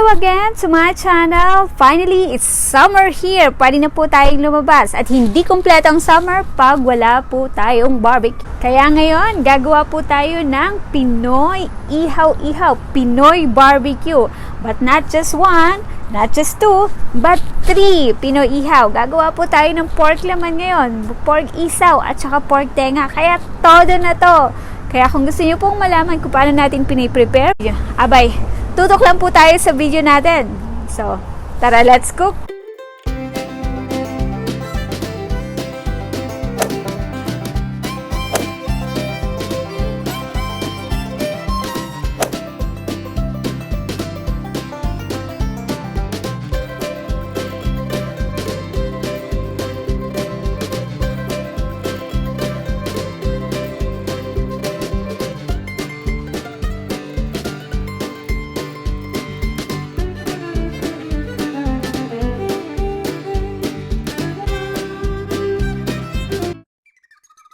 Hello again to my channel. Finally, it's summer here. Pwede na po tayong lumabas at hindi kompleto ang summer pag wala po tayong barbecue. Kaya ngayon, gagawa po tayo ng Pinoy Ihaw-Ihaw, Pinoy barbecue. But not just one, not just two, but three Pinoy Ihaw. Gagawa po tayo ng pork laman ngayon, pork isaw at saka pork tenga. Kaya todo na to. Kaya kung gusto niyo pong malaman kung paano natin piniprepare, abay, tutok lang po tayo sa video natin. So, tara, let's cook!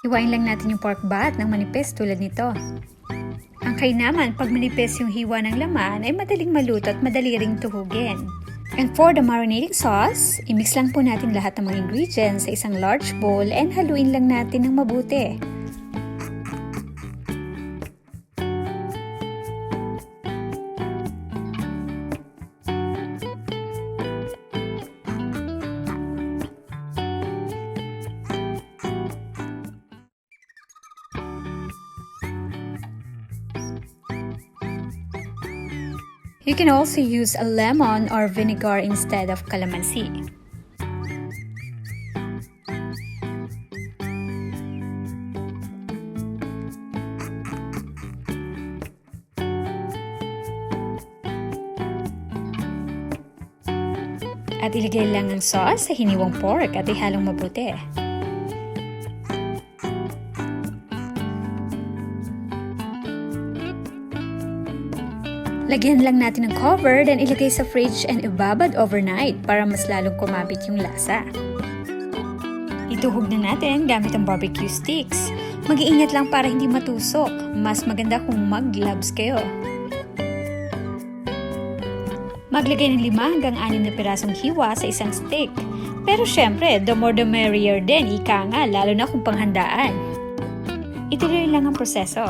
Hiwain lang natin yung pork butt ng manipis tulad nito. Ang kainaman, pag manipis yung hiwa ng laman, ay madaling maluto at madali ring tuhugin. And for the marinating sauce, imix lang po natin lahat ng mga ingredients sa isang large bowl and haluin lang natin ng mabuti. You can also use a lemon or vinegar instead of calamansi. At ilagay lang ang sauce sa hiniwang pork at ihalong mabuti. Lagyan lang natin ng cover, then ilagay sa fridge and ibabad overnight para mas lalong kumapit yung lasa. Ituhog na natin gamit ang barbecue sticks. Mag-iingat lang para hindi matusok. Mas maganda kung mag-gloves kayo. Maglagay ng 5 hanggang 6 na pirasong hiwa sa isang stick. Pero syempre, the more the merrier din, ika nga, lalo na kung panghandaan. Ituloy lang ang proseso.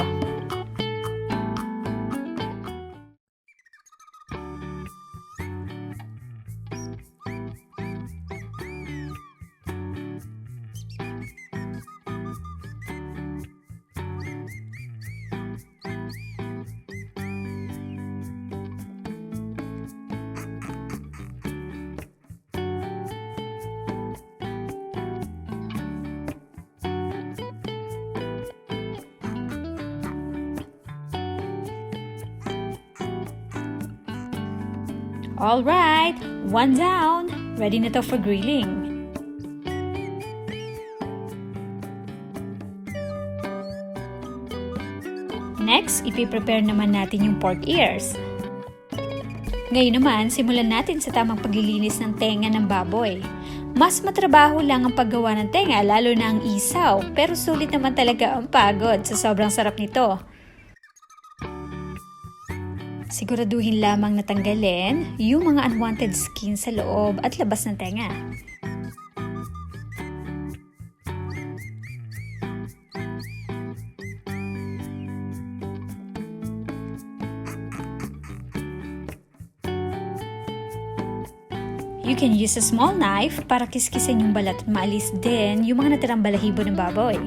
Alright, 1 down. Ready na to for grilling. Next, ipiprepare naman natin yung pork ears. Ngayon naman, simulan natin sa tamang paglilinis ng tenga ng baboy. Mas matrabaho lang ang paggawa ng tenga, lalo na ang isaw, pero sulit naman talaga ang pagod sa sobrang sarap nito. Siguraduhin lamang na tanggalin yung mga unwanted skin sa loob at labas ng tenga. You can use a small knife para kiskisin yung balat at maalis din yung mga natirang balahibo ng baboy.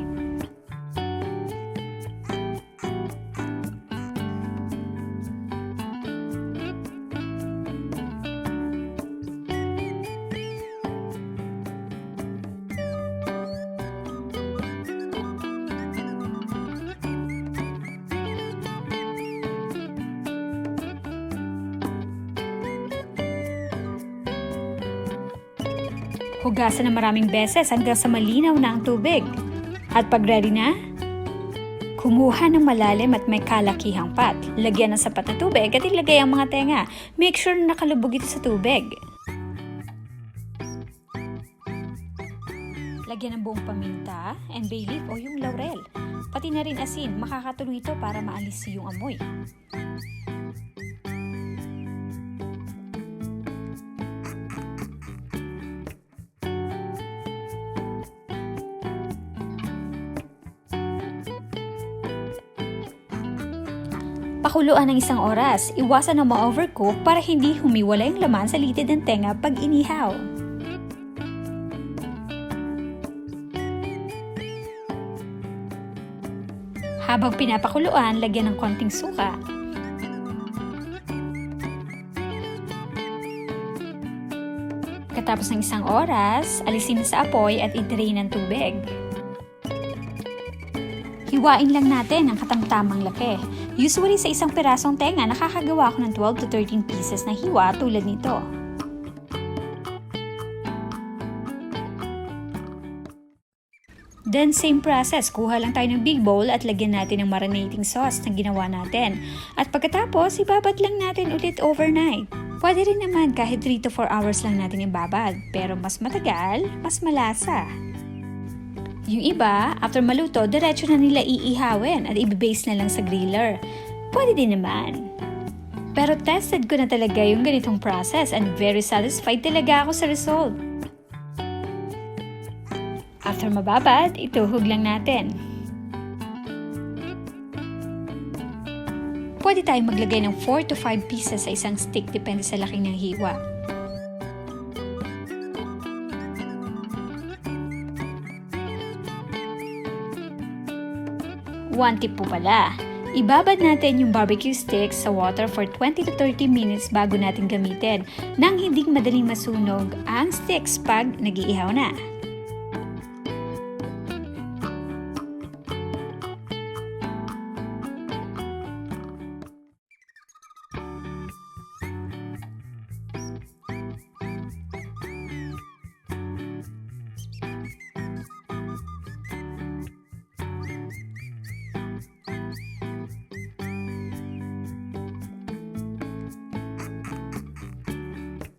Hugasan ng maraming beses hanggang sa malinaw na ang tubig. At pag ready na, kumuha ng malalim at may kalakihang pot. Lagyan ng sapat na tubig at ilagay ang mga tenga. Make sure na nakalubog ito sa tubig. Lagyan ng buong paminta and bay leaf o yung laurel. Pati na rin asin, makakatulong ito para maalis yung amoy. Pakuluan ng 1 oras. Iwasan na ma-overcook para hindi humiwalay ang laman sa litid ng tenga pag inihaw. Habang pinapakuluan, lagyan ng konting suka. Katapos ng 1 oras, alisin na sa apoy at i-drain ng tubig. Hiwain lang natin ang katamtamang laki. Usually sa 1 pirasong tenga, nakakagawa ako ng 12 to 13 pieces na hiwa tulad nito. Then same process, kuha lang tayo ng big bowl at lagyan natin ng marinating sauce na ginawa natin. At pagkatapos, ibabad lang natin ulit overnight. Pwede rin naman kahit 3 to 4 hours lang natin ibabad, pero mas matagal, mas malasa. Yung iba, after maluto, diretso na nila iihawin at i-baste na lang sa griller. Pwede din naman. Pero tested ko na talaga yung ganitong process and very satisfied talaga ako sa result. After mababad, ituhog lang natin. Pwede tayong maglagay ng 4 to 5 pieces sa isang stick depende sa laki ng hiwa. One tip po pala, ibabad natin yung barbecue sticks sa water for 20 to 30 minutes bago natin gamitin nang hindi madaling masunog ang sticks pag nag-iihaw na.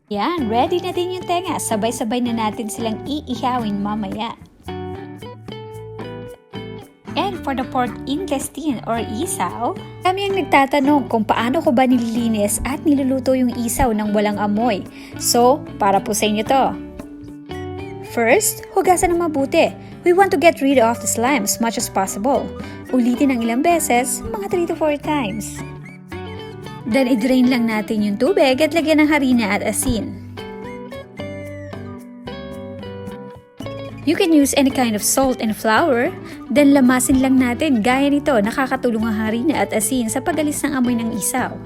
Yan, ready na din yung tenga. Sabay-sabay na natin silang iihawin mamaya. And for the pork intestine or isaw, kami ang nagtatanong kung paano ko ba nililinis at niluluto yung isaw ng walang amoy. So, para po sa inyo to. First, hugasan ng mabuti. We want to get rid of the slime as much as possible. Ulitin ng ilang beses, mga 3 to 4 times. Then, i-drain lang natin yung tubig at lagyan ng harina at asin. You can use any kind of salt and flour. Then, lamasin lang natin. Gaya nito, nakakatulong ang harina at asin sa pagalis ng amoy ng isaw.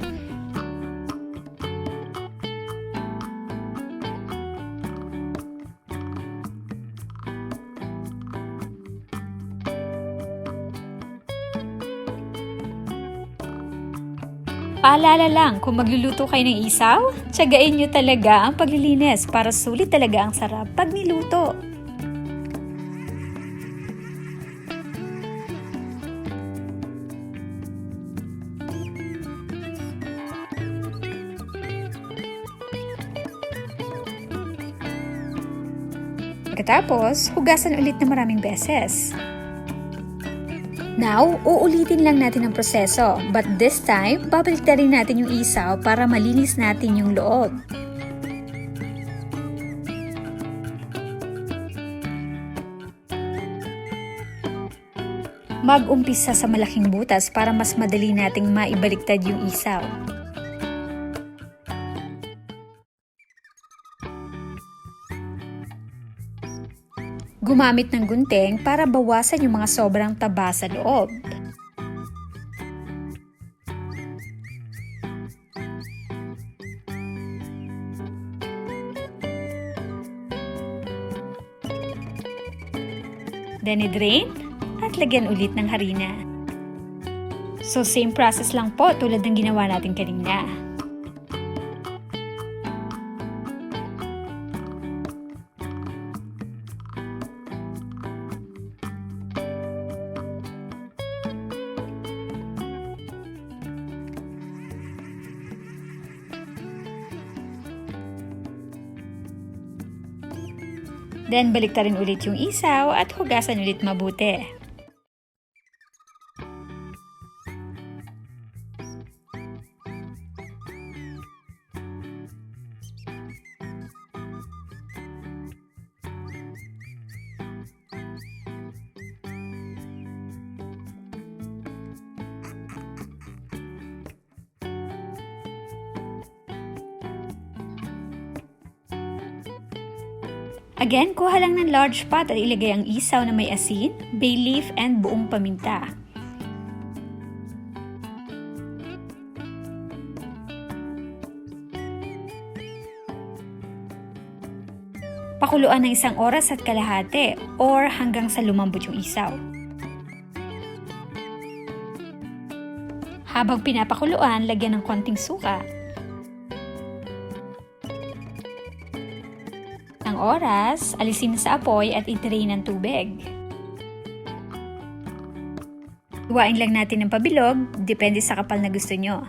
Paalala lang, kung magluluto kayo ng isaw, tiyagain nyo talaga ang paglilinis para sulit talaga ang sarap pag niluto. Pagkatapos, hugasan ulit na maraming beses. Now, uulitin lang natin ang proseso, but this time, babaliktarin natin yung isaw para malinis natin yung loob. Mag-umpisa sa malaking butas para mas madali nating maibaliktad yung isaw. Gumamit ng gunting para bawasan yung mga sobrang taba sa loob. Then i-drain at lagyan ulit ng harina. So same process lang po tulad ng ginawa natin kanina. Then, baliktarin ulit yung isaw at hugasan ulit mabuti. Again, kuha lang ng large pot at ilagay ang isaw na may asin, bay leaf, and buong paminta. Pakuluan ng 1 oras at kalahati or hanggang sa lumambot yung isaw. Habang pinapakuluan, lagyan ng konting suka. Ang oras, alisin sa apoy at i-drain ng tubig. Iwain lang natin ng pabilog, depende sa kapal na gusto nyo.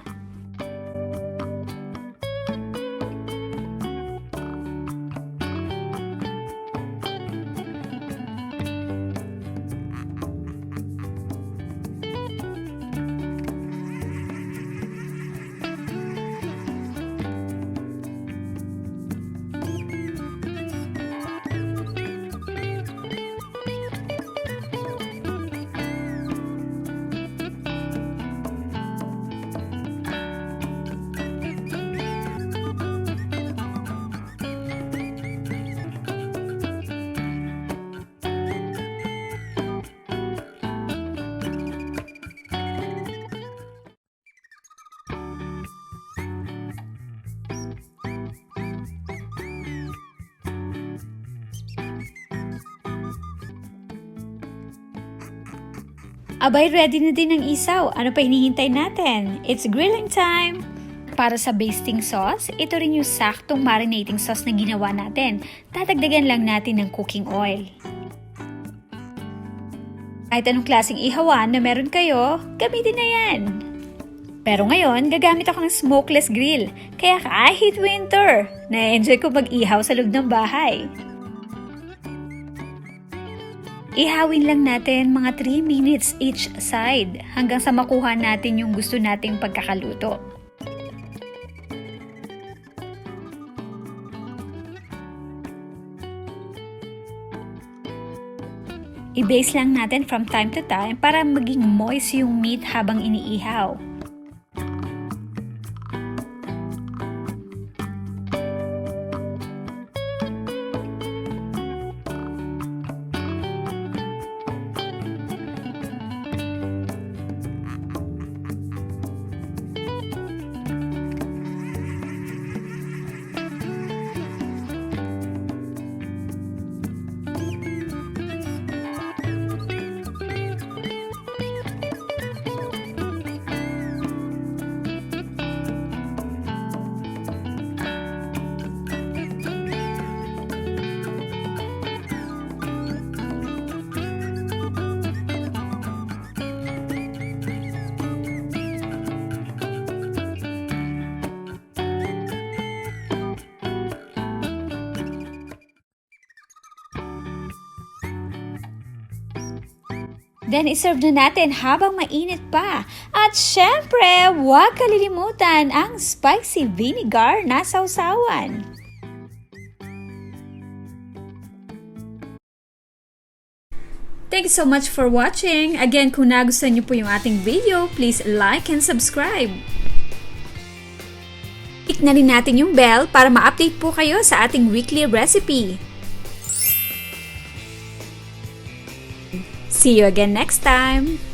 Abay, ready na din ang isaw. Ano pa hinihintay natin? It's grilling time! Para sa basting sauce, ito rin yung saktong marinating sauce na ginawa natin. Tatagdagan lang natin ng cooking oil. Kahit anong klaseng ihawan na meron kayo, gamitin na yan! Pero ngayon, gagamit ako ng smokeless grill. Kaya kahit winter, na-enjoy ko mag-ihaw sa loob ng bahay. Ihawin lang natin mga 3 minutes each side hanggang sa makuha natin yung gusto nating pagkakaluto. I-baste lang natin from time to time para maging moist yung meat habang iniihaw. Then, iserve na natin habang mainit pa. At syempre, huwag kalilimutan ang spicy vinegar na sausawan. Thank you so much for watching. Again, kung nagustuhan niyo po yung ating video, please like and subscribe. Click na rin natin yung bell para ma-update po kayo sa ating weekly recipe. See you again next time!